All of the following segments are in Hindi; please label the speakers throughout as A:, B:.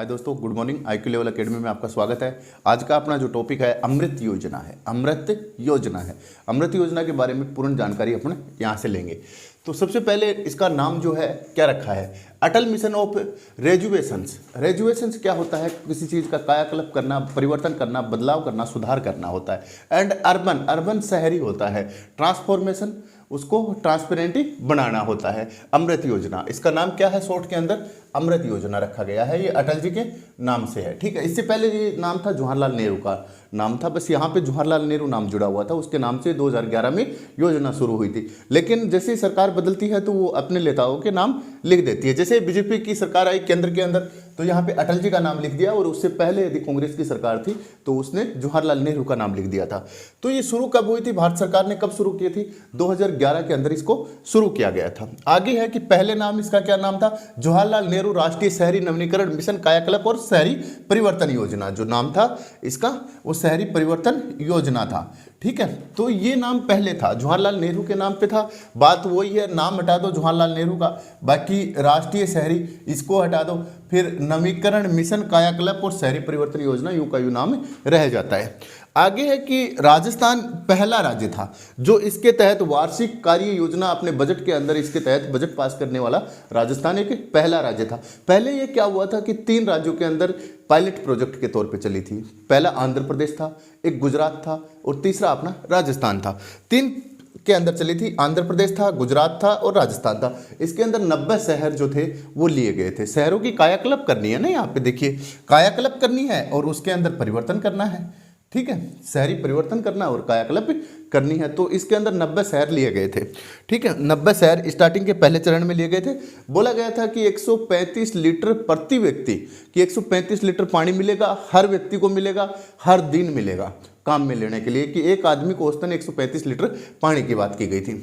A: हाय दोस्तों, good morning. IQ level academy में आपका स्वागत है। आज का अपना जो टॉपिक है अमृत योजना है। अमृत योजना के बारे में पूर्ण जानकारी अपन यहाँ से लेंगे। तो सबसे पहले इसका नाम जो है क्या रखा है, अटल मिशन ऑफ रेजुवेशंस। रेजुवेशंस क्या होता है? किसी चीज़ का कायाकल्प करना, परिवर्तन करना, बदलाव करना, सुधार करना होता है। एंड अर्बन शहरी होता है। ट्रांसफॉर्मेशन, उसको ट्रांसपेरेंटी बनाना होता है। अमृत योजना, इसका नाम क्या है? शॉर्ट के अंदर अमृत योजना रखा गया है। ये अटल जी के नाम से है, ठीक है। इससे पहले ये नाम था जवाहरलाल नेहरू का नाम था, बस यहाँ पे जवाहरलाल नेहरू नाम जुड़ा हुआ था। उसके नाम से 2011 में योजना शुरू हुई थी। लेकिन जैसे सरकार बदलती है तो वो अपने नेताओं के नाम लिख देती है। जैसे बीजेपी की सरकार आई केंद्र के अंदर तो यहाँ पे अटल जी का नाम लिख दिया, और उससे पहले यदि कांग्रेस की सरकार थी तो उसने जवाहरलाल नेहरू का नाम लिख दिया था। तो ये शुरू कब हुई थी? भारत सरकार ने कब शुरू की थी? 2011 के अंदर इसको शुरू किया गया था। आगे है कि पहले नाम इसका क्या नाम था? जवाहरलाल नेहरू राष्ट्रीय शहरी नवीनीकरण मिशन कायाकल्प और शहरी परिवर्तन योजना। जो नाम था इसका वो शहरी परिवर्तन योजना था, ठीक है। तो ये नाम पहले था, जवाहरलाल नेहरू के नाम पे था। बात वही है, नाम हटा दो जवाहरलाल नेहरू का, बाकी राष्ट्रीय शहरी इसको हटा दो, फिर नवीकरण मिशन कायाकल्प और शहरी परिवर्तन योजना यूं का यूं नाम रह जाता है। आगे है कि राजस्थान पहला राज्य था जो इसके तहत वार्षिक कार्य योजना अपने बजट के अंदर इसके तहत बजट पास करने वाला राजस्थान एक पहला राज्य था। पहले ये क्या हुआ था कि 3 राज्यों के अंदर पायलट प्रोजेक्ट के तौर पे चली थी। पहला आंध्र प्रदेश था, एक गुजरात था और तीसरा अपना राजस्थान था। 3 के अंदर चली थी, आंध्र प्रदेश था, गुजरात था और राजस्थान था। इसके अंदर 90 शहर जो थे वो लिए गए थे। शहरों की कायाकल्प करनी है ना, यहाँ पे देखिए कायाकल्प करनी है और उसके अंदर परिवर्तन करना है, ठीक है। शहरी परिवर्तन करना और कायाकल्प करनी है। तो इसके अंदर 90 शहर लिए गए थे, ठीक है। 90 शहर स्टार्टिंग के पहले चरण में लिए गए थे। बोला गया था कि 135 लीटर प्रति व्यक्ति, कि 135 लीटर पानी मिलेगा, हर व्यक्ति को मिलेगा, हर दिन मिलेगा काम में लेने के लिए, कि एक आदमी को औसतन 135 लीटर पानी की बात की गई थी।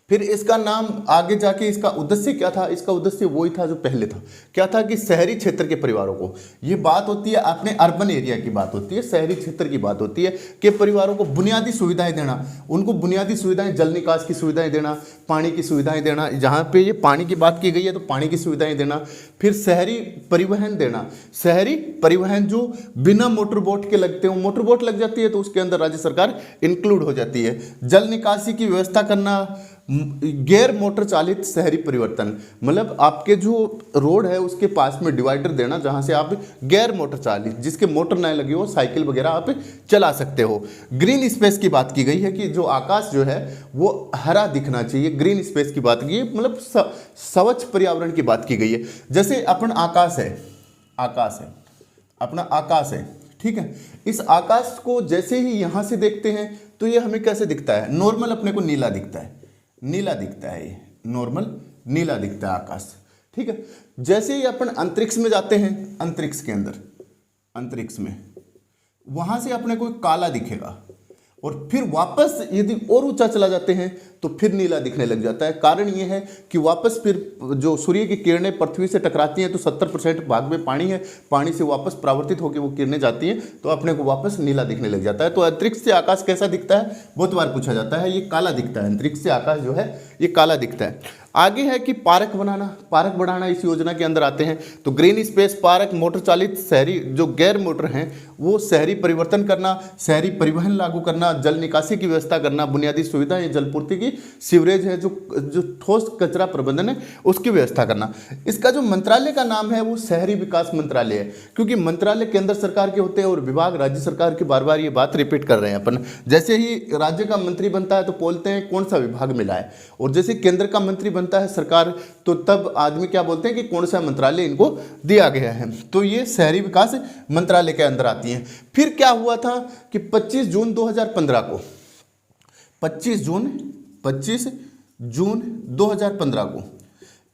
A: फिर इसका नाम आगे जाके इसका उद्देश्य क्या था? इसका उद्देश्य वही था जो पहले था। क्या था कि शहरी क्षेत्र के परिवारों को, ये बात होती है अपने अर्बन एरिया की बात होती है, शहरी क्षेत्र की बात होती है कि परिवारों को बुनियादी सुविधाएं देना, उनको बुनियादी सुविधाएं, जल निकास की सुविधाएं देना, पानी की सुविधाएं देना। जहाँ पे ये पानी की बात की गई है तो पानी की सुविधाएं देना। फिर शहरी परिवहन देना, शहरी परिवहन जो बिना मोटर बोट के लगते हो, मोटर बोट लग जाती है तो उसके अंदर राज्य सरकार इंक्लूड हो जाती है। जल निकासी की व्यवस्था करना, गैर मोटर चालित शहरी परिवर्तन, मतलब आपके जो रोड है उसके पास में डिवाइडर देना जहां से आप गैर मोटर चालित, जिसके मोटर न लगी हो, साइकिल वगैरह आप चला सकते हो। ग्रीन स्पेस की बात की गई है कि जो आकाश जो है वो हरा दिखना चाहिए। ग्रीन स्पेस की बात की, मतलब स्वच्छ पर्यावरण की बात की गई है। जैसे अपन आकाश है अपना आकाश है, ठीक है। इस आकाश को जैसे ही यहां से देखते हैं तो ये हमें कैसे दिखता है? नॉर्मल अपने को नीला दिखता है, ये नॉर्मल नीला दिखता है आकाश, ठीक है। जैसे ही अपन अंतरिक्ष में जाते हैं, अंतरिक्ष में वहां से अपने को काला दिखेगा, और फिर वापस यदि और ऊंचा चला जाते हैं तो फिर नीला दिखने लग जाता है। कारण ये है कि वापस फिर जो सूर्य की किरणें पृथ्वी से टकराती हैं तो 70% भाग में पानी है, पानी से वापस परावर्तित होकर वो किरणें जाती हैं तो अपने को वापस नीला दिखने लग जाता है। तो अंतरिक्ष से आकाश कैसा दिखता है? बहुत बार पूछा जाता है, ये काला दिखता है। अंतरिक्ष से आकाश जो है ये काला दिखता है। आगे है कि पार्क बनाना इस योजना के अंदर आते हैं। तो ग्रीन स्पेस, पार्क, मोटर चालित शहरी जो गैर मोटर हैं वो शहरी परिवर्तन करना, शहरी परिवहन लागू करना, जल निकासी की व्यवस्था करना, बुनियादी सुविधाएं, जलपूर्ति की, सीवरेज है, जो ठोस कचरा प्रबंधन है उसकी व्यवस्था करना। इसका जो मंत्रालय का नाम है वो शहरी विकास मंत्रालय है, क्योंकि मंत्रालय केंद्र सरकार के होते हैं और विभाग राज्य सरकार के। बार बार ये बात रिपीट कर रहे हैं अपन। जैसे ही राज्य का मंत्री बनता है तो बोलते हैं कौन सा विभाग मिला है, और जैसे केंद्र का मंत्री बनता है सरकार तो तब आदमी क्या बोलते हैं कि कौन सा मंत्रालय इनको दिया गया है। तो ये शहरी विकास मंत्रालय के अंदर आती है। फिर क्या हुआ था कि 25 जून 2015 को 25 जून 2015 को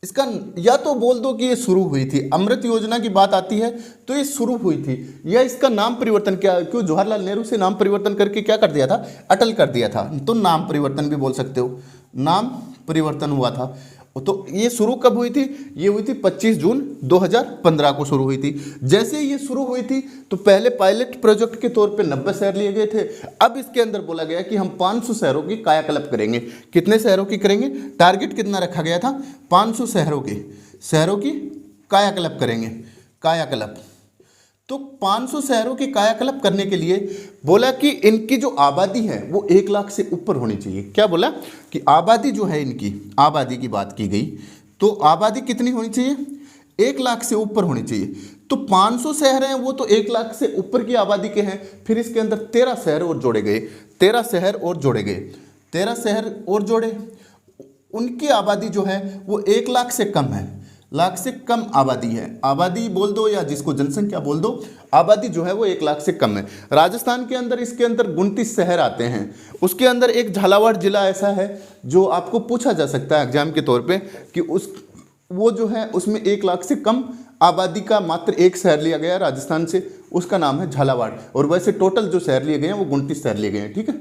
A: इसका, या तो बोल दो कि ये शुरू हुई थी। अमृत योजना की बात आती है तो ये शुरू हुई थी, या इसका नाम परिवर्तन क्या, क्यों जवाहरलाल नेहरू से नाम परिवर्तन करके क्या कर दिया था? अटल कर दिया था। तो नाम परिवर्तन भी बोल सकते हो, नाम परिवर्तन हुआ था। तो ये शुरू कब हुई थी? ये हुई थी 25 जून 2015 को शुरू हुई थी। जैसे ही ये शुरू हुई थी तो पहले पायलट प्रोजेक्ट के तौर पे 90 शहर लिए गए थे। अब इसके अंदर बोला गया कि हम 500 शहरों की कायाकल्प करेंगे। कितने शहरों की करेंगे? टारगेट कितना रखा गया था? 500 शहरों की कायाकल्प करेंगे। कायाकल्प। तो 500 शहरों के कायाकल्प करने के लिए बोला कि इनकी जो आबादी है वो 1 लाख से ऊपर होनी चाहिए। क्या बोला कि आबादी जो है, इनकी आबादी की बात की गई, तो आबादी कितनी होनी चाहिए, 1 लाख से ऊपर होनी चाहिए। तो 500 शहर हैं वो तो 1 लाख से ऊपर की आबादी के हैं। फिर इसके अंदर 13 शहर और जोड़े गए, 13 शहर और जोड़े गए, 13 शहर और जोड़े, उनकी आबादी जो है वो 1 लाख से कम है, लाख से कम आबादी है। आबादी बोल दो या जिसको जनसंख्या बोल दो, आबादी जो है वो 1 लाख से कम है। राजस्थान के अंदर इसके अंदर 29 शहर आते हैं। उसके अंदर एक झालावाड़ जिला ऐसा है जो आपको पूछा जा सकता है एग्जाम के तौर पे कि वो जो है उसमें 1 लाख से कम आबादी का मात्र एक शहर लिया गया है राजस्थान से, उसका नाम है झालावाड़। और वैसे टोटल जो शहर लिए गए हैं वो 29 शहर लिए गए हैं। ठीक है,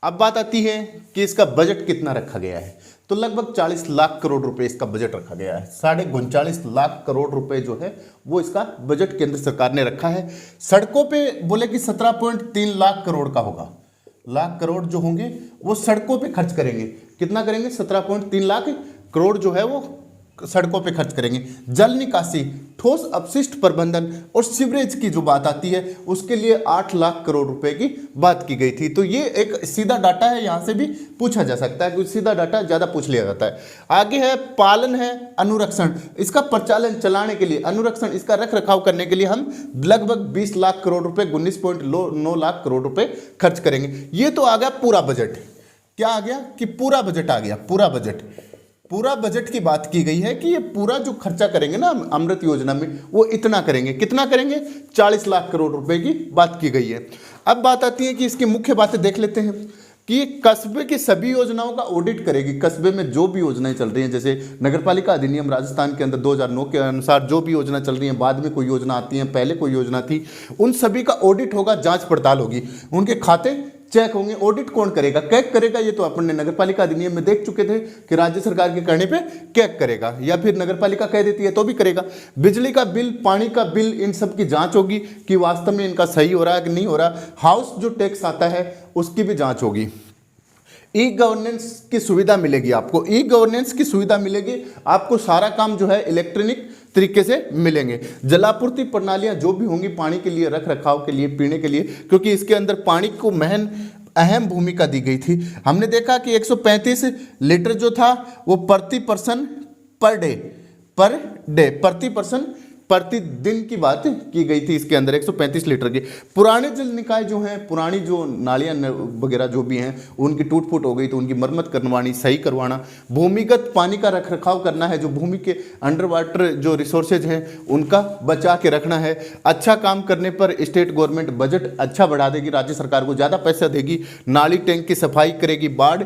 A: अब बात आती है कि इसका बजट कितना रखा गया है। तो लगभग 40 लाख करोड़ रुपए इसका बजट रखा गया है। 39.5 लाख करोड़ रुपए जो है वो इसका बजट केंद्र सरकार ने रखा है। सड़कों पे बोले कि 17.3 लाख करोड़ का होगा, लाख करोड़ जो होंगे वो सड़कों पे खर्च करेंगे। कितना करेंगे, 17.3 लाख करोड़ जो है वो सड़कों पे खर्च करेंगे। जल निकासी, ठोस अपशिष्ट प्रबंधन और सीवरेज की जो बात आती है उसके लिए 8 लाख करोड़ रुपए की बात की गई थी। तो ये एक सीधा डाटा है, यहाँ से भी पूछा जा सकता है, क्योंकि सीधा डाटा ज़्यादा पूछ लिया जाता है। आगे है पालन है अनुरक्षण, इसका प्रचालन चलाने के लिए, अनुरक्षण इसका रख रखाव करने के लिए हम लगभग 20 लाख करोड़ रुपए, 19.9 लाख करोड़ रुपए खर्च करेंगे। ये तो आ गया पूरा बजट। क्या आ गया कि पूरा बजट आ गया, पूरा बजट। पूरा बजट की बात की गई है कि ये पूरा जो खर्चा करेंगे ना अमृत योजना में वो इतना करेंगे। कितना करेंगे, 40 लाख करोड़ रुपए की बात की गई है। अब बात आती है कि इसकी मुख्य बातें देख लेते हैं कि ये कस्बे की सभी योजनाओं का ऑडिट करेगी। कस्बे में जो भी योजनाएं चल रही हैं, जैसे नगरपालिका अधिनियम राजस्थान के अंदर 2009 के अनुसार जो भी योजना चल रही है, बाद में कोई योजना आती है, पहले कोई योजना थी, उन सभी का ऑडिट होगा, जांच पड़ताल होगी, उनके खाते चेक होंगे। ऑडिट कौन करेगा, कैग करेगा। ये तो अपन ने नगरपालिका अधिनियम में देख चुके थे कि राज्य सरकार के कहने पे कैग करेगा, या फिर नगरपालिका कह देती है तो भी करेगा। बिजली का बिल, पानी का बिल, इन सब की जांच होगी कि वास्तव में इनका सही हो रहा है कि नहीं हो रहा। हाउस जो टैक्स आता है उसकी भी जांच होगी। ई गवर्नेंस की सुविधा मिलेगी आपको, ई गवर्नेंस की सुविधा मिलेगी आपको। सारा काम जो है इलेक्ट्रॉनिक तरीके से मिलेंगे। जलापूर्ति प्रणालियां जो भी होंगी पानी के लिए, रख रखाव के लिए, पीने के लिए, क्योंकि इसके अंदर पानी को अहम भूमिका दी गई थी। हमने देखा कि 135 लीटर जो था वो प्रति पर्सन पर डे प्रतिदिन की बात की गई थी। इसके अंदर 135 लीटर की। पुराने जल निकाय जो हैं, पुरानी जो नालियाँ वगैरह जो भी हैं उनकी टूट फूट हो गई तो उनकी मरम्मत करवानी, सही करवाना। भूमिगत पानी का रख रखाव करना है, जो भूमि के अंडर वाटर जो रिसोर्सेज हैं उनका बचा के रखना है। अच्छा काम करने पर स्टेट गवर्नमेंट बजट अच्छा बढ़ा देगी, राज्य सरकार को ज़्यादा पैसा देगी। नाली टैंक की सफाई करेगी। बाढ़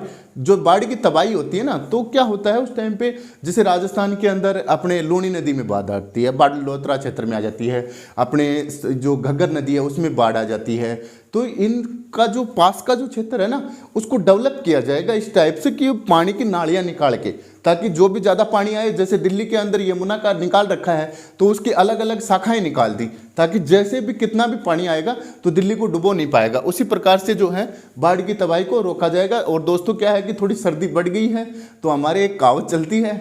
A: की तबाही होती है ना, तो क्या होता है उस टाइम पे, जैसे राजस्थान के अंदर अपने लूनी नदी में बाढ़ आती है, बालोतरा क्षेत्र में आ जाती है, अपने जो घग्गर नदी है उसमें बाढ़ आ जाती है। तो इनका जो पास का जो क्षेत्र है ना उसको डेवलप किया जाएगा इस टाइप से कि पानी की नालियाँ निकाल के, ताकि जो भी ज़्यादा पानी आए, जैसे दिल्ली के अंदर यमुना का निकाल रखा है तो उसकी अलग अलग शाखाएं निकाल दी, ताकि जैसे भी कितना भी पानी आएगा तो दिल्ली को डुबो नहीं पाएगा। उसी प्रकार से जो है बाढ़ की तबाही को रोका जाएगा। और दोस्तों क्या है कि थोड़ी सर्दी बढ़ गई है तो हमारे एक कहावत चलती है,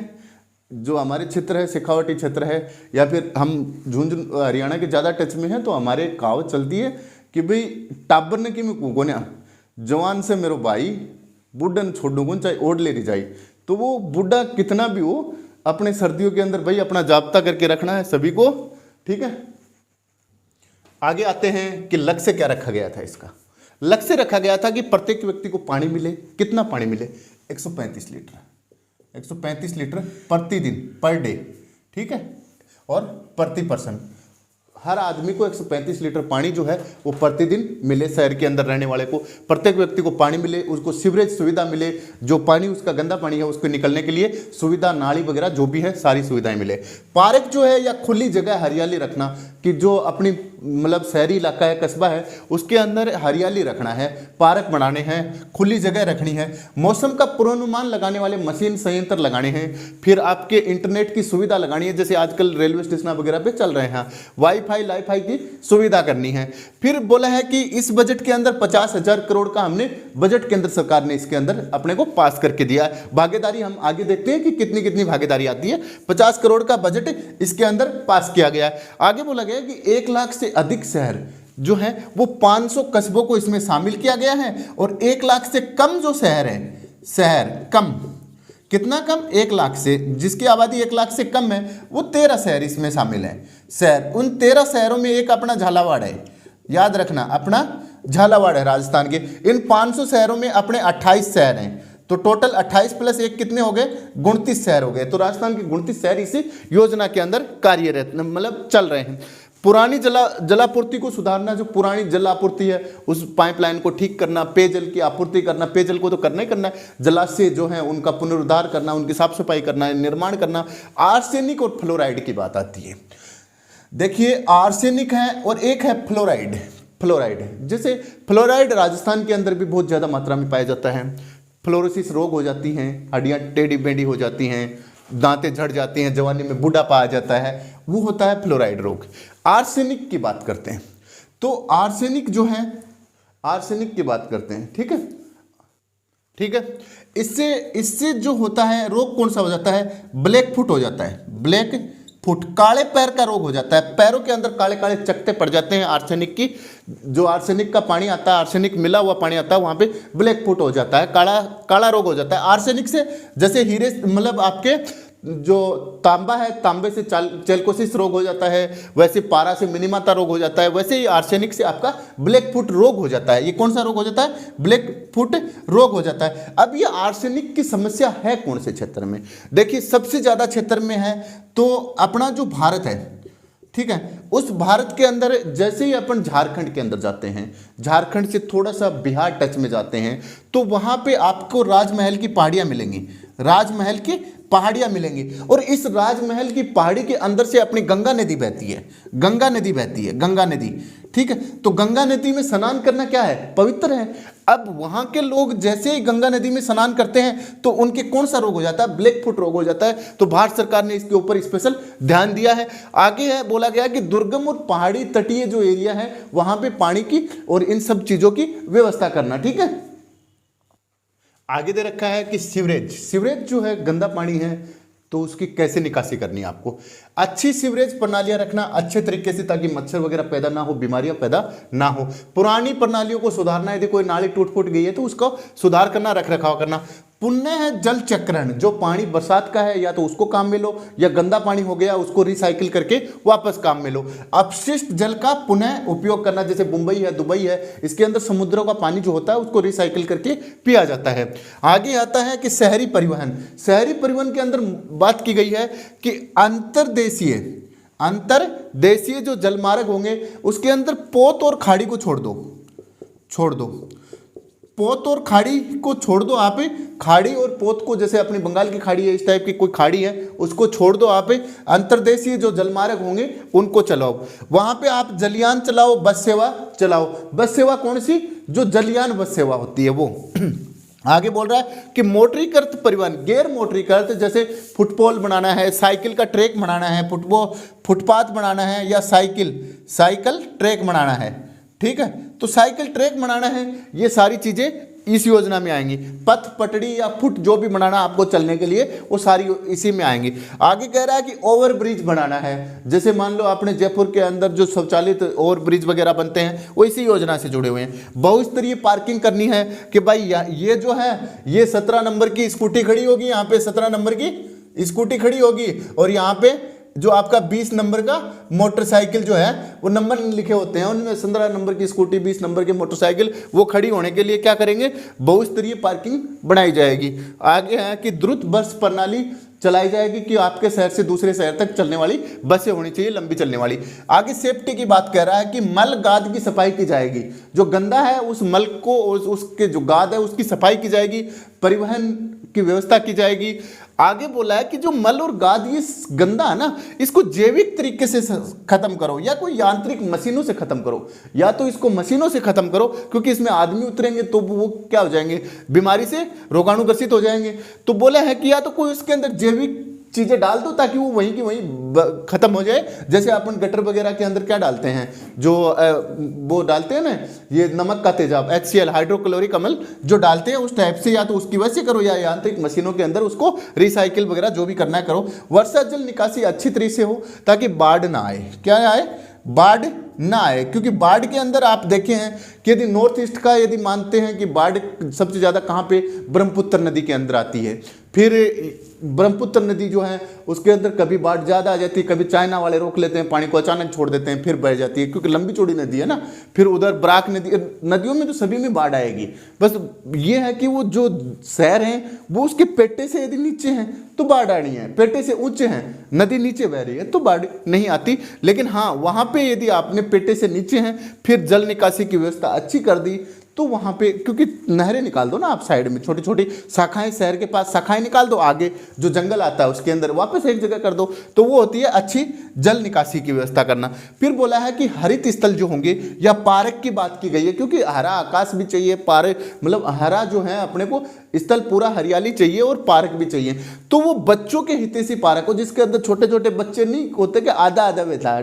A: जो हमारे क्षेत्र है शेखावाटी क्षेत्र है, या फिर हम झुंझुनू हरियाणा के ज़्यादा टच में हैं, तो हमारे एक कहावत चलती है कि भाई टाबर ने कि मैं कुगोन्या जवान से मेरो भाई बुढ़न छोड़ूंगन चाहे ओढ़ ले जाए। तो वो बुढ़ा कितना भी हो, अपने सर्दियों के अंदर भाई अपना जाब्ता करके रखना है सभी को। ठीक है, आगे आते हैं कि लक्ष्य क्या रखा गया था। इसका लक्ष्य रखा गया था कि प्रत्येक व्यक्ति को पानी मिले। कितना पानी मिले, 135 लीटर, 135 लीटर प्रतिदिन, पर डे। ठीक है, और प्रति पर्सन, हर आदमी को 135 लीटर पानी जो है वो प्रतिदिन मिले। शहर के अंदर रहने वाले को, प्रत्येक व्यक्ति को पानी मिले, उसको सीवरेज सुविधा मिले, जो पानी उसका गंदा पानी है उसको निकलने के लिए सुविधा, नाली वगैरह जो भी है सारी सुविधाएं मिले। पार्क जो है या खुली जगह हरियाली रखना, कि जो अपनी मतलब शहरी इलाका है, कस्बा है, उसके अंदर हरियाली रखना है, पार्क बनाने हैं, खुली जगह रखनी है, मौसम का पूर्वानुमान लगाने वाले मशीन संयंत्र लगाने हैं, फिर आपके इंटरनेट की सुविधा लगानी है, जैसे आजकल रेलवे स्टेशन वगैरह पे चल रहे हैं, वाईफाई लाईफाई की सुविधा करनी है। फिर बोला है कि इस बजट के अंदर 50,000 करोड़ का हमने बजट केंद्र सरकार ने इसके अंदर अपने को पास करके दिया है। भागीदारी हम आगे देखते हैं कि कितनी कितनी भागीदारी आती है। 50 करोड़ का बजट इसके अंदर पास किया गया है। आगे बोला गया कि 1 लाख से अधिक शहर जो है वो 500 कस्बों को इसमें शामिल किया गया है, और 1 लाख से कम जो शहर है, शहर कम, कितना कम, 1 लाख से, जिसकी आबादी 1 लाख से कम है, वो 13 शहर इसमें शामिल है। शहर, उन 13 शहरों में एक अपना झालावाड़ है, याद रखना, अपना झालावाड़ है राजस्थान के। इन 500 शहरों में अपने 28 शहर हैं, तो टोटल 28 प्लस 1 कितने हो गए, 29 शहर हो गए। तो राजस्थान के 29 शहर इसी योजना के अंदर कार्यरत मतलब चल रहे हैं। पुरानी जलापूर्ति को सुधारना, जो पुरानी जलापूर्ति है उस पाइपलाइन को ठीक करना, पेयजल की आपूर्ति करना, पेयजल को तो करना ही करना है, जलाशय जो है उनका पुनरुद्धार करना, उनकी साफ सफाई करना, निर्माण करना। आर्सेनिक और फ्लोराइड की बात आती है। देखिए आर्सेनिक है और एक है फ्लोराइड। फ्लोराइड, जैसे फ्लोराइड राजस्थान के अंदर भी बहुत ज़्यादा मात्रा में पाया जाता है। फ्लोरोसिस रोग हो जाती हैं, हड्डियाँ टेढ़ी बेढ़ी हो जाती हैं, दांतें झड़ जाती हैं, जवानी में बुढ़ापा आ जाता है, वो होता है फ्लोराइड रोग। आर्सेनिक की बात करते हैं, तो आर्सेनिक जो है, आर्सेनिक की बात करते हैं, ठीक है, ठीक है। इससे जो होता है रोग कौन सा हो जाता है, ब्लैक फुट हो जाता है, ब्लैक फुट, काले पैर का रोग हो जाता है। पैरों के अंदर काले काले चकत्ते पड़ जाते हैं आर्सेनिक की, जो आर्सेनिक का पानी आता है, आर्सेनिक मिला हुआ पानी आता है, वहां पे ब्लैक फुट हो जाता है, काला काला रोग हो जाता है। आर्सेनिक से जैसे हीरे मतलब आपके जो तांबा है, तांबे से चेलकोसिस रोग हो जाता है, वैसे पारा से मिनीमाता रोग हो जाता है, वैसे ही आर्सेनिक से आपका ब्लैक फुट रोग हो जाता है। ये कौन सा रोग हो जाता है, ब्लैक फुट रोग हो जाता है। अब ये आर्सेनिक की समस्या है कौन से क्षेत्र में, देखिए सबसे ज्यादा क्षेत्र में है तो अपना जो भारत है, ठीक है, उस भारत के अंदर जैसे ही अपन झारखंड के अंदर जाते हैं, झारखंड से थोड़ा सा बिहार टच में जाते हैं, तो वहां पे आपको राजमहल की पहाड़ियां मिलेंगी, राजमहल की पहाड़ियां मिलेंगी, और इस राजमहल की पहाड़ी के अंदर से अपनी गंगा नदी बहती है, गंगा नदी बहती है, गंगा नदी, ठीक है। तो गंगा नदी में स्नान करना क्या है, पवित्र है। अब वहां के लोग जैसे ही गंगा नदी में स्नान करते हैं तो उनके कौन सा रोग हो जाता है, ब्लैक फुट रोग हो जाता है। तो भारत सरकार ने इसके ऊपर स्पेशल ध्यान दिया है। आगे है बोला गया कि दुर्गम और पहाड़ी तटीय जो एरिया है वहां पे पानी की और इन सब चीजों की व्यवस्था करना, ठीक है। आगे दे रखा है कि सीवरेज, सीवरेज जो है गंदा पानी है तो उसकी कैसे निकासी करनी है आपको। अच्छी सीवरेज प्रणालियां रखना अच्छे तरीके से, ताकि मच्छर वगैरह पैदा ना हो, बीमारियां पैदा ना हो। पुरानी प्रणालियों को सुधारना, यदि कोई नाली टूट फूट गई है तो उसको सुधार करना, रख रखाव करना। पुण्य है जल चक्रण, जो पानी बरसात का है या तो उसको काम में लो, या गंदा पानी हो गया उसको रिसाइकिल करके वापस काम में लो। अपशिष्ट जल का पुनः उपयोग करना, जैसे मुंबई है, दुबई है, इसके अंदर समुद्रों का पानी जो होता है उसको रिसाइकिल करके पिया जाता है। आगे आता है कि शहरी परिवहन, शहरी परिवहन के अंदर बात की गई है कि अंतरदेशीय जो जलमार्ग होंगे उसके अंदर पोत और खाड़ी को छोड़ दो, पोत और खाड़ी को छोड़ दो आप। खाड़ी और पोत को, जैसे अपनी बंगाल की खाड़ी है, इस टाइप की कोई खाड़ी है, उसको छोड़ दो आप। अंतरदेशीय जो जलमार्ग होंगे उनको चलाओ, वहां पे आप जलयान चलाओ, बस सेवा चलाओ। बस सेवा कौन सी, जो जलयान बस सेवा होती है वो। आगे बोल रहा है कि मोटरीकृत परिवहन, गैर मोटरीकृत, जैसे फुटबॉल बनाना है, साइकिल का ट्रैक बनाना है, फुटपाथ बनाना है, या साइकिल ट्रैक बनाना है, ठीक है। तो साइकिल ट्रैक बनाना है, ये सारी चीजें इस योजना में आएंगी। पथ पटड़ी या फुट जो भी बनाना आपको चलने के लिए, वो सारी इसी में आएंगी। आगे कह रहा है कि ओवर ब्रिज बनाना है, जैसे मान लो अपने जयपुर के अंदर जो स्वचालित ओवर ब्रिज वगैरह बनते हैं वो इसी योजना से जुड़े हुए हैं। बहुस्तरीय पार्किंग करनी है कि भाई ये जो है ये 17 नंबर की स्कूटी खड़ी होगी, यहाँ पे 17 नंबर की स्कूटी खड़ी होगी, और यहाँ पे जो आपका 20 नंबर का मोटरसाइकिल जो है वो नंबर लिखे होते हैं, उनमें 15 नंबर की स्कूटी, 20 नंबर की मोटरसाइकिल, वो खड़ी होने के लिए क्या करेंगे, बहुस्तरीय पार्किंग बनाई जाएगी। आगे है कि द्रुत बस प्रणाली चलाई जाएगी कि आपके शहर से दूसरे शहर तक चलने वाली बसें होनी चाहिए, लंबी चलने वाली। आगे सेफ्टी की बात कर रहा है कि मल गाद की सफाई की जाएगी, जो गंदा है उस मल को, उसके जो गाद है उसकी सफाई की जाएगी, परिवहन की व्यवस्था की जाएगी। आगे बोला है कि जो मल और गाद ये गंदा है ना, इसको जैविक तरीके से खत्म करो या कोई यांत्रिक मशीनों से खत्म करो, या तो इसको मशीनों से खत्म करो क्योंकि इसमें आदमी उतरेंगे तो वो क्या हो जाएंगे, बीमारी से रोगाणुग्रसित हो जाएंगे। तो बोला है कि या तो कोई उसके अंदर जैविक चीजें डाल दो ताकि वो वहीं की वहीं खत्म हो जाए। जैसे अपन गटर वगैरह के अंदर क्या डालते हैं, जो वो डालते हैं ना, ये नमक का तेजाब HCl हाइड्रोक्लोरिक अम्ल जो डालते हैं, उस टाइप से या तो उसकी वजह से करो या यांत्रिक मशीनों के अंदर उसको रिसाइकिल वगैरह जो भी करना है करो। वर्षा जल निकासी अच्छी तरीके से हो ताकि बाढ़ ना आए। क्या आए? बाढ़ ना आए, क्योंकि बाढ़ के अंदर आप देखे हैं कि यदि नॉर्थ ईस्ट का यदि मानते हैं कि बाढ़ सबसे ज़्यादा कहाँ पे, ब्रह्मपुत्र नदी के अंदर आती है। फिर ब्रह्मपुत्र नदी जो है उसके अंदर कभी बाढ़ ज़्यादा आ जाती है, कभी चाइना वाले रोक लेते हैं, पानी को अचानक छोड़ देते हैं, फिर बह जाती है क्योंकि लंबी चौड़ी नदी है ना। फिर उधर बराक नदी, नदियों में तो सभी में बाढ़ आएगी। बस ये है कि वो जो शहर हैं वो उसके पेटे से यदि नीचे हैं तो बाढ़ आनी है, पेटे से ऊंचे हैं, नदी नीचे बह रही है तो बाढ़ नहीं आती। लेकिन हाँ, वहाँ पे यदि आपने पेटे से नीचे हैं फिर जल निकासी की व्यवस्था अच्छी कर दी तो वहाँ पे, क्योंकि नहरें निकाल दो ना आप साइड में, छोटी छोटी शाखाएं, शहर के पास शाखाएं निकाल दो, आगे जो जंगल आता है उसके अंदर वापस एक जगह कर दो, तो वो होती है अच्छी जल निकासी की व्यवस्था करना। फिर बोला है कि हरित स्थल जो होंगे या पार्क की बात की गई है, क्योंकि हरा आकाश भी चाहिए, पार्क मतलब हरा जो है अपने को स्थल पूरा हरियाली चाहिए और पार्क भी चाहिए। तो वो बच्चों के हितैषी पार्क हो जिसके अंदर छोटे छोटे बच्चे नहीं होते कि आधा आधा बैठा,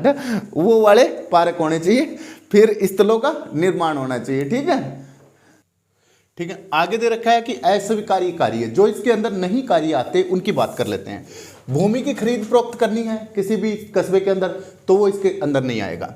A: वो वाले पार्क होने चाहिए। फिर स्थलों का निर्माण होना चाहिए। ठीक है, ठीक है। आगे दे रखा है कि अस्वीकार्य कार्य, जो इसके अंदर नहीं कार्य आते उनकी बात कर लेते हैं। भूमि की खरीद फरोख्त करनी है किसी भी कस्बे के अंदर तो वो इसके अंदर नहीं आएगा।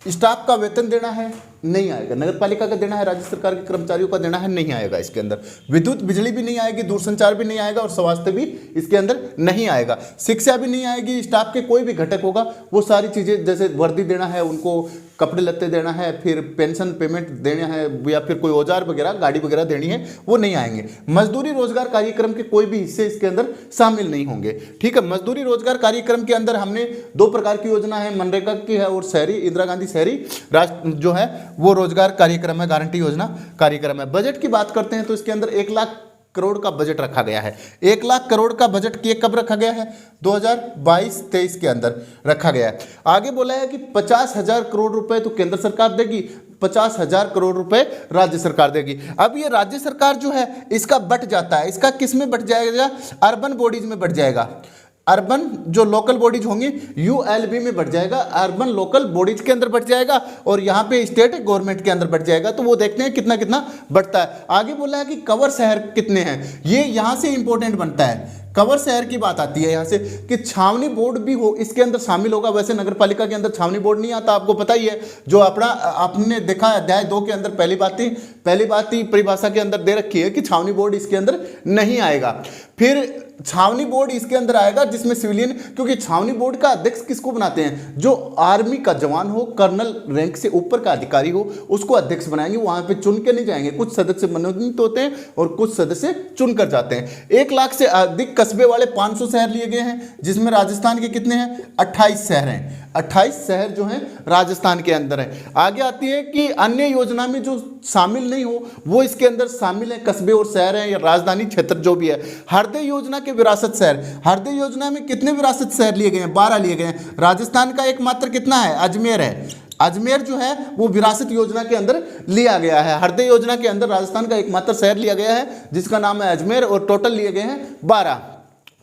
A: स्टाफ का वेतन देना है, नहीं आएगा। नगर पालिका का देना है, राज्य सरकार के कर्मचारियों का देना है, नहीं आएगा इसके अंदर। विद्युत बिजली भी नहीं आएगी, दूरसंचार भी नहीं आएगा और स्वास्थ्य भी इसके अंदर नहीं आएगा। शिक्षा भी नहीं आएगी। स्टाफ के कोई भी घटक होगा वो सारी चीज़ें, जैसे वर्दी देना है उनको, कपड़े लत्ते देना है, फिर पेंशन पेमेंट देना है, या फिर कोई औजार वगैरह गाड़ी वगैरह देनी है, वो नहीं आएंगे। मजदूरी रोजगार कार्यक्रम के कोई भी हिस्से इसके अंदर शामिल नहीं होंगे। ठीक है, मजदूरी रोजगार कार्यक्रम के अंदर हमने 2 प्रकार की योजना है, मनरेगा की है और शहरी, इंदिरा गांधी शहरी राष्ट्र जो है वो रोजगार कार्यक्रम है, गारंटी योजना कार्यक्रम है। बजट की बात करते हैं तो इसके अंदर 1 लाख करोड़ का बजट रखा गया है। 1 लाख करोड़ का बजट कब रखा गया है? 2022-23 के अंदर रखा गया है। आगे बोला है कि 50,000 करोड़ रुपए तो केंद्र सरकार देगी, 50,000 करोड़ रुपए राज्य सरकार देगी। अब ये राज्य सरकार जो है इसका बट जाता है, इसका किस में बट जाएगा? अर्बन बॉडीज में बट जाएगा। अर्बन जो लोकल बॉडीज होंगी ULB में बढ़ जाएगा, अर्बन लोकल बॉडीज के अंदर बढ़ जाएगा और यहाँ पे स्टेट गवर्नमेंट के अंदर बढ़ जाएगा। तो वो देखते हैं कितना कितना बढ़ता है। आगे बोला है कि कवर शहर कितने हैं, ये यहाँ से इंपॉर्टेंट बनता है। कवर शहर की बात आती है यहाँ से कि छावनी बोर्ड भी हो इसके अंदर शामिल होगा। वैसे नगर पालिका के अंदर छावनी बोर्ड नहीं आता, आपको पता ही है। जो अपना आपने देखा अध्याय 2 के अंदर पहली बात ही परिभाषा के अंदर दे रखी है कि छावनी बोर्ड इसके अंदर नहीं आएगा। फिर छावनी बोर्ड इसके अंदर आएगा जिसमें सिविलियन, क्योंकि छावनी बोर्ड का अध्यक्ष किसको बनाते हैं? जो आर्मी का जवान हो, कर्नल रैंक से ऊपर का अधिकारी हो, उसको अध्यक्ष बनाएंगे। वहां पे चुन के नहीं जाएंगे, कुछ सदस्य मनोनीत होते हैं और कुछ सदस्य चुनकर जाते हैं। 1 लाख से अधिक कस्बे वाले 500 शहर लिए गए हैं, जिसमें राजस्थान के कितने हैं? 28 शहर हैं। 28 शहर जो हैं राजस्थान के अंदर है। आगे आती है कि अन्य योजना में जो शामिल नहीं हो वो इसके अंदर शामिल है, कस्बे और शहर हैं या राजधानी क्षेत्र जो भी है। हृदय योजना के विरासत शहर, हृदय योजना में कितने विरासत शहर लिए गए हैं? 12 लिए गए हैं। राजस्थान का एकमात्र कितना है? अजमेर है। अजमेर जो है वो विरासत योजना के अंदर लिया गया है। हृदय योजना के अंदर राजस्थान का एकमात्र शहर लिया गया है जिसका नाम है अजमेर और टोटल लिए गए हैं 12।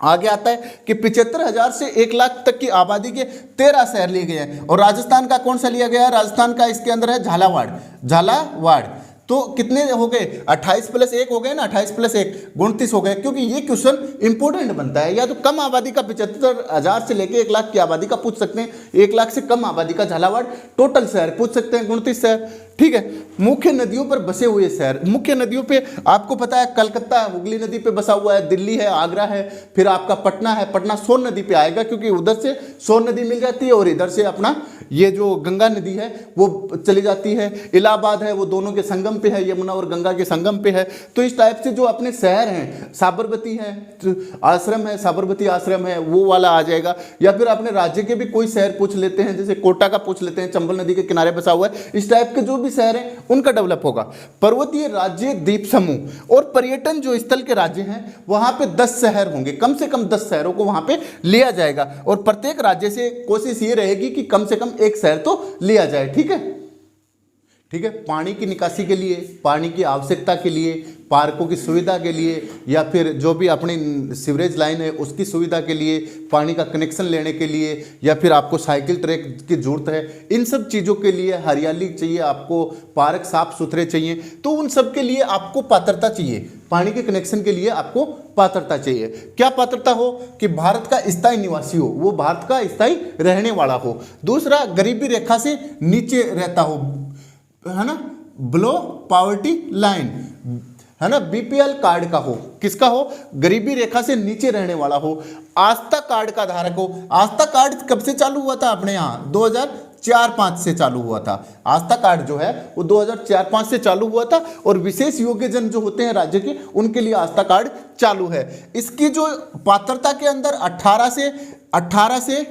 A: आगे आता है कि 75,000 से 1 लाख तक की आबादी के 13 शहर लिए गए हैं। और राजस्थान का कौन सा लिया गया है? राजस्थान का इसके अंदर है झालावाड़। तो कितने हो गए? 28 + 1 हो गए ना, 28 + 1 29 हो गए। क्योंकि ये क्वेश्चन इंपोर्टेंट बनता है। या तो कम आबादी का 75,000 से लेके 1 लाख की आबादी का पूछ सकते हैं, 1 लाख से कम आबादी का झालावाड़, टोटल शहर पूछ सकते हैं 29 शहर। ठीक है, मुख्य नदियों पर बसे हुए शहर। मुख्य नदियों पे आपको पता है कलकत्ता हुगली नदी पे बसा हुआ है, दिल्ली है, आगरा है, फिर आपका पटना है। पटना सोन नदी पे आएगा क्योंकि उधर से सोन नदी मिल जाती है और इधर से अपना ये जो गंगा नदी है वो चली जाती है। इलाहाबाद है वो दोनों के संगम पे है, यमुना और गंगा के संगम पे है। तो इस टाइप से जो अपने शहर हैं, साबरमती है आश्रम है, साबरमती आश्रम है वो वाला आ जाएगा। या फिर अपने राज्य के भी कोई शहर पूछ लेते हैं, जैसे कोटा का पूछ लेते हैं, चंबल नदी के किनारे बसा हुआ है। इस टाइप के जो भी शहर हैं उनका डेवलप होगा। पर्वतीय राज्य द्वीप समूह और पर्यटन जो स्थल के राज्य हैं वहां पे 10 शहर होंगे, कम से कम 10 शहरों को वहां पे लिया जाएगा। और प्रत्येक राज्य से कोशिश ये रहेगी कि कम से कम एक शहर तो लिया जाए। ठीक है, ठीक है। पानी की निकासी के लिए, पानी की आवश्यकता के लिए, पार्कों की सुविधा के लिए, या फिर जो भी अपनी सीवरेज लाइन है उसकी सुविधा के लिए, पानी का कनेक्शन लेने के लिए, या फिर आपको साइकिल ट्रैक की जरूरत है, इन सब चीज़ों के लिए हरियाली चाहिए, आपको पार्क साफ सुथरे चाहिए, तो उन सब के लिए आपको पात्रता चाहिए। पानी के कनेक्शन के लिए आपको पात्रता चाहिए। क्या पात्रता हो? कि भारत का स्थायी निवासी हो, वो भारत का स्थायी रहने वाला हो। दूसरा, गरीबी रेखा से नीचे रहता हो, है ना, बिलो पॉवर्टी लाइन, है ना, बीपीएल कार्ड का हो। किसका हो? गरीबी रेखा से नीचे रहने वाला हो। आस्था कार्ड का धारक हो। आस्था कार्ड कब से चालू हुआ था अपने यहाँ? 2004-05 से चालू हुआ था। आस्था कार्ड जो है वो 2004-05 से चालू हुआ था। और विशेष योग्यजन जो होते हैं राज्य के, उनके लिए आस्था कार्ड चालू है। इसकी जो पात्रता के अंदर 18 से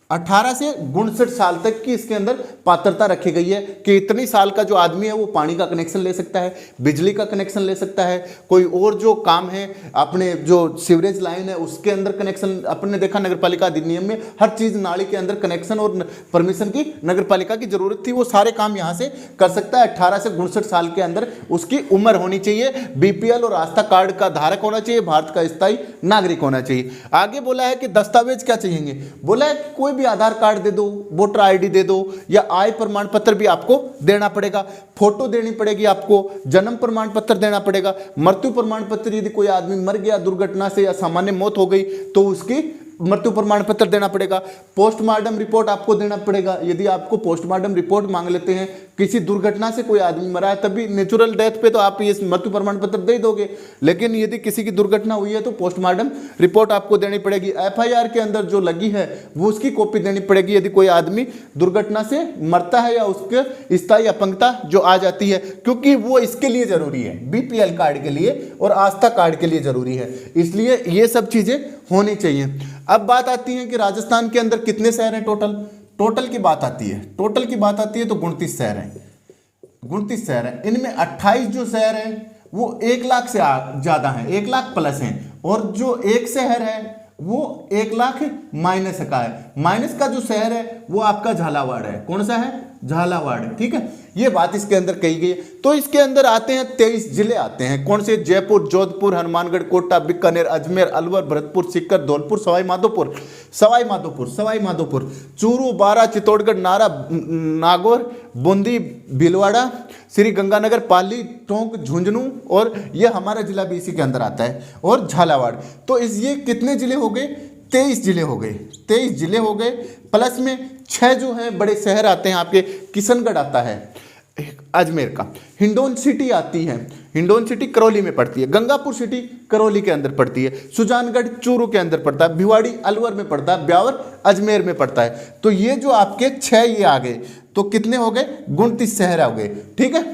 A: 59 साल तक की इसके अंदर पात्रता रखी गई है कि इतनी साल का जो आदमी है वो पानी का कनेक्शन ले सकता है, बिजली का कनेक्शन ले सकता है, कोई और जो काम है अपने जो सीवरेज लाइन है उसके अंदर कनेक्शन। अपने देखा नगर पालिका अधिनियम में हर चीज़ नाली के अंदर कनेक्शन और परमिशन की नगर पालिका की जरूरत थी, वो सारे काम यहाँ से कर सकता है। 18 से 59 साल के अंदर उसकी उम्र होनी चाहिए, बीपीएल और आस्था कार्ड का धारक होना चाहिए, भारत का स्थायी नागरिक होना चाहिए। आगे बोला है कि दस्तावेज क्या चाहिए? बोला है कि कोई भी आधार कार्ड दे दो, वोटर आईडी दे दो, या आय प्रमाण पत्र भी आपको देना पड़ेगा, फोटो देनी पड़ेगी आपको, जन्म प्रमाण पत्र देना पड़ेगा, मृत्यु प्रमाण पत्र, यदि कोई आदमी मर गया दुर्घटना से या सामान्य मौत हो गई तो उसकी मृत्यु प्रमाण पत्र देना पड़ेगा। पोस्टमार्टम रिपोर्ट आपको देना पड़ेगा। यदि आपको पोस्टमार्टम रिपोर्ट मांग लेते हैं, किसी दुर्घटना से कोई आदमी मरा है, तभी नेचुरल डेथ पे तो आप ये मृत्यु प्रमाण पत्र दे दोगे, लेकिन यदि किसी की दुर्घटना हुई है तो पोस्टमार्टम रिपोर्ट आपको देनी पड़ेगी। एफआईआर के अंदर जो लगी है वो उसकी कॉपी देनी पड़ेगी यदि कोई आदमी दुर्घटना से मरता है या उसके स्थायी अपंगता जो आ जाती है, क्योंकि वो इसके लिए जरूरी है, बीपीएल कार्ड के लिए और आस्था कार्ड के लिए जरूरी है। इसलिए ये सब चीजें होनी चाहिए। अब बात आती है कि राजस्थान के अंदर कितने शहर हैं टोटल की बात आती है। टोटल की बात आती है तो 29 शहर हैं। 29 शहर हैं। इनमें 28 जो शहर हैं वो 1 लाख से ज्यादा हैं, 1 लाख प्लस हैं। और जो एक शहर है वो 1 लाख माइनस का है। माइनस का जो शहर है वो आपका झालावाड़ है। कौन सा है? झालावाड़। ठीक है, ये बात इसके अंदर कही गई है। तो इसके अंदर आते हैं 23 जिले आते हैं। कौन से? जयपुर, जोधपुर, हनुमानगढ़, कोटा, बीकानेर, अजमेर, अलवर, भरतपुर, सीकर, धौलपुर, सवाई माधोपुर, चूरू, बारा, चित्तौड़गढ़, नागौर, बूंदी, भीलवाड़ा, श्री गंगानगर, पाली, टोंक, झुंझुनू, और ये हमारा जिला भी इसी के अंदर आता है, और झालावाड़। तो ये कितने जिले हो गए? 23 जिले हो गए। 23 जिले हो गए, प्लस में 6 जो हैं बड़े शहर आते हैं आपके। किशनगढ़ आता है अजमेर का, हिंडौन सिटी आती है, हिंडौन सिटी करौली में पड़ती है, गंगापुर सिटी करौली के अंदर पड़ती है, सुजानगढ़ चूरू के अंदर पड़ता है, भिवाड़ी अलवर में पड़ता है, ब्यावर अजमेर में पड़ता है। तो ये जो आपके 6 ये आ गए, तो कितने हो गए? 29 शहर हो गए। ठीक है,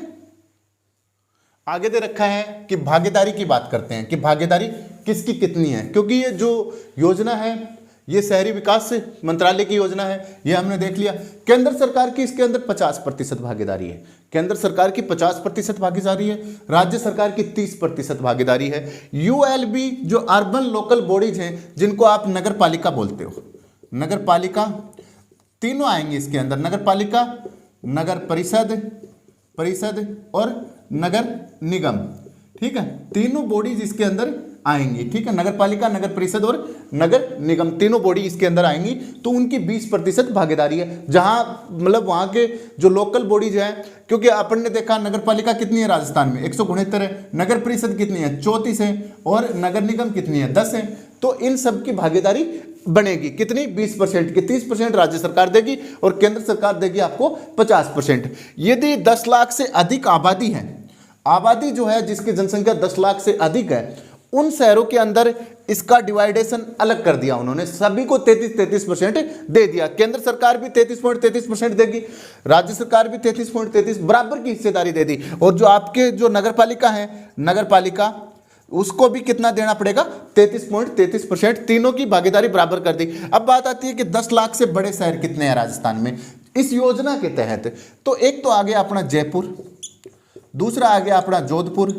A: आगे दे रखा है कि भागीदारी की बात करते हैं कि भागीदारी किसकी कितनी है, क्योंकि ये जो योजना है ये शहरी विकास मंत्रालय की योजना है, ये हमने देख लिया। केंद्र सरकार की इसके अंदर 50% भागीदारी है। केंद्र सरकार की 50% भागीदारी है, राज्य सरकार की 30% भागीदारी है। यूएलबी जो अर्बन लोकल बॉडीज हैं जिनको आप नगर पालिका बोलते हो, नगर पालिका तीनों आएंगे इसके अंदर, नगर पालिका, नगर परिषद और नगर निगम। ठीक है, तीनों बॉडीज इसके अंदर आएंगी। ठीक है, नगर पालिका, नगर परिषद और नगर निगम तीनों बॉडी इसके अंदर आएंगी। तो उनकी 20% भागीदारी है। जहां मतलब वहां के जो लोकल बॉडीज हैं, क्योंकि अपन ने देखा नगर पालिका कितनी है राजस्थान में? 169 है। नगर परिषद कितनी है? 34 है। और नगर निगम कितनी है? 10 है। तो इन सब की भागीदारी बनेगी कितनी? 20% की। 30% राज्य सरकार देगी और केंद्र सरकार देगी आपको 50%। यदि 10 लाख से अधिक आबादी है, आबादी जो है जिसकी जनसंख्या 10 लाख से अधिक है, उन शहरों के अंदर इसका डिवाइडेशन अलग कर दिया उन्होंने, सभी को 33% दे दिया। केंद्र सरकार भी 33.33% देगी, राज्य सरकार भी 33.33 बराबर की हिस्सेदारी दे दी। और जो आपके जो नगरपालिका है, नगरपालिका उसको भी कितना देना पड़ेगा, 33.33%, तीनों की भागीदारी बराबर कर दी। अब बात आती है कि 10 लाख से बड़े शहर कितने हैं राजस्थान में इस योजना के तहत। तो एक तो आ गया अपना जयपुर, दूसरा आ गया अपना जोधपुर,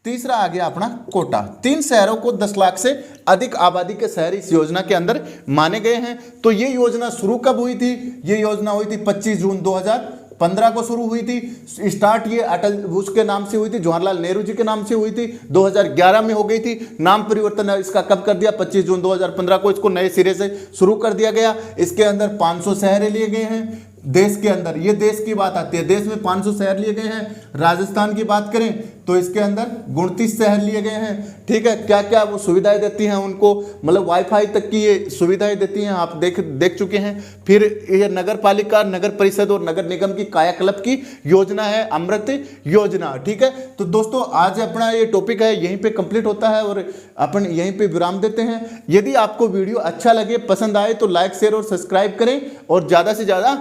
A: तीसरा आ गया अपना कोटा। 3 शहरों को 10 लाख से अधिक आबादी के शहर इस योजना के अंदर माने गए हैं। तो ये योजना शुरू कब हुई थी, ये योजना हुई थी 25 जून 2015 को शुरू हुई थी। स्टार्ट ये अटल उसके नाम से हुई थी, जवाहरलाल नेहरू जी के नाम से हुई थी। 2011 में हो गई थी। नाम परिवर्तन इसका कब कर दिया, 25 जून 2015 को इसको नए सिरे से शुरू कर दिया गया। इसके अंदर 500 शहर लिए गए हैं देश के अंदर। ये देश की बात आती है, देश में 500 शहर लिए गए हैं। राजस्थान की बात करें तो इसके अंदर 29 शहर लिए गए हैं। ठीक है, क्या क्या वो सुविधाएं देती हैं उनको, मतलब वाईफाई तक की ये सुविधाएं देती हैं, आप देख चुके हैं। फिर ये नगर पालिका, नगर परिषद और नगर निगम की कायाकल्प की योजना है अमृत योजना। ठीक है, तो दोस्तों आज अपना ये टॉपिक है यहीं पे कंप्लीट होता है और अपन यहीं पे विराम देते हैं। यदि आपको वीडियो अच्छा लगे, पसंद आए तो लाइक, शेयर और सब्सक्राइब करें और ज़्यादा से ज़्यादा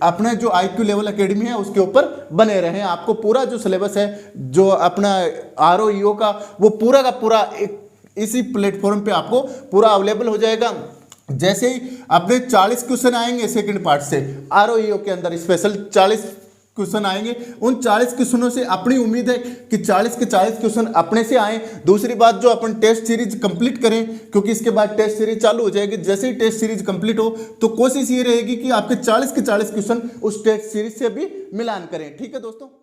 A: अपने जो IQ लेवल एकेडमी है उसके ऊपर बने रहें। आपको पूरा जो सिलेबस है जो अपना ROEO का, वो पूरा का पूरा इसी प्लेटफॉर्म पे आपको पूरा अवेलेबल हो जाएगा। जैसे ही अपने 40 क्वेश्चन आएंगे सेकंड पार्ट से, ROEO के अंदर स्पेशल 40 क्वेश्चन आएंगे। उन 40 क्वेश्चनों से अपनी उम्मीद है कि 40 के 40 क्वेश्चन अपने से आए। दूसरी बात, जो अपन टेस्ट सीरीज कंप्लीट करें, क्योंकि इसके बाद टेस्ट सीरीज चालू हो जाएगी। जैसे ही टेस्ट सीरीज कंप्लीट हो तो कोशिश ये रहेगी कि आपके 40 के 40 क्वेश्चन उस टेस्ट सीरीज से भी मिलान करें। ठीक है दोस्तों।